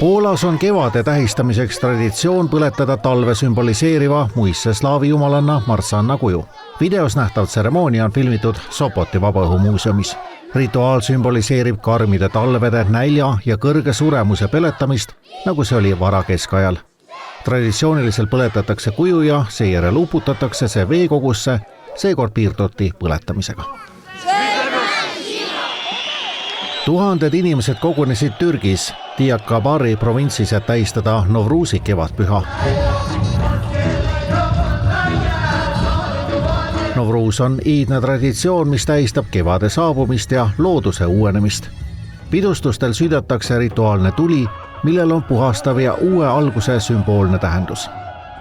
Poolas on kevade tähistamiseks traditsioon põletada talve sümboliseeriva muistse slaavi jumalanna Marsanna kuju. Videos nähtav tseremoonia on filmitud Sopoti vabaõhumuuseumis. Rituaal sümboliseerib karmide talvede, nälja ja kõrge suremuse peletamist, nagu see oli varakeskajal. Traditsiooniliselt põletatakse kuju ja seejärel uputatakse see veekogusse, seekord piirduti põletamisega. Tuhanded inimesed kogunesid Türgis Diyarbakıri provintsis, et tähistada Novruzi kevadpüha. Novruz on iidne traditsioon, mis tähistab kevade saabumist ja looduse uuenemist. Pidustustel südatakse rituaalne tuli, millel on puhastav ja uue alguse sümboolne tähendus.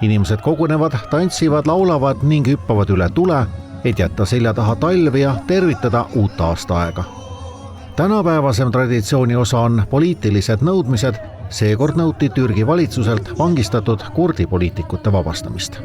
Inimesed kogunevad, tantsivad, laulavad ning hüppavad üle tule, et jätta selja taha talv ja tervitada uut aastaaega. Tänapäevasem traditsiooni osa on poliitilised nõudmised, seekord nõuti Türgi valitsuselt vangistatud kurdi poliitikute vabastamist.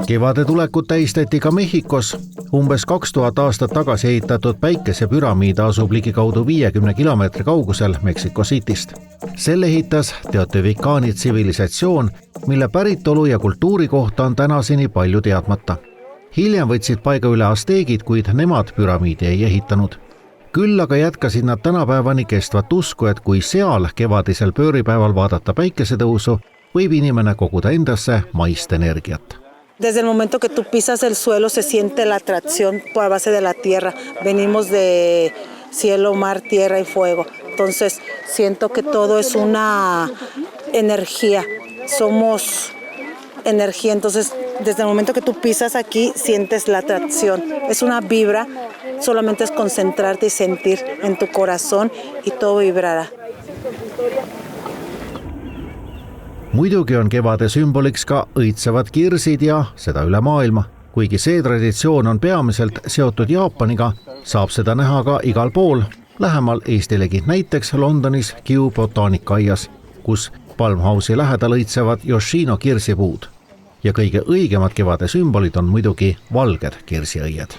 Kevade tulekut tähistati ka Mehhikos. Umbes 2000 aastat tagasi ehitatud päikesepüramiid asub ligikaudu 50 kilomeetri kaugusel Mexico Cityst. Selle ehitas Teotihuacani tsivilisatsioon, mille päritolu ja kultuuri kohta on tänaseni palju teadmata. Hiljem võtsid paiga üle asteegid, kuid nemad püramiidi ei ehitanud. Küll aga jätkasid nad tänapäevani kestvat usku, et kui seal kevadisel pööripäeval vaadata päikesetõusu, võib inimene koguda endasse maist energiat. Desde el momento que tú pisas el suelo se siente la atracción por base de la tierra. Venimos de cielo, mar, tierra y fuego. Entonces siento que todo es una energía. Somos energía. Entonces desde el momento que tú pisas aquí sientes la atracción. Es una vibra. Solamente es concentrarte y sentir en tu corazón y todo vibrará. Muidugi on kevade sümboliks ka õitsevad kirsid ja seda üle maailma. Kuigi see traditsioon on peamiselt seotud Jaapaniga, saab seda näha ka igal pool, lähemal Eestilegi, näiteks Londonis Kew botaanikaaias, kus Palmhouse'i lähedal õitsevad Yoshino kirsipuud. Ja kõige õigemad kevade sümbolid on muidugi valged kirsiõied.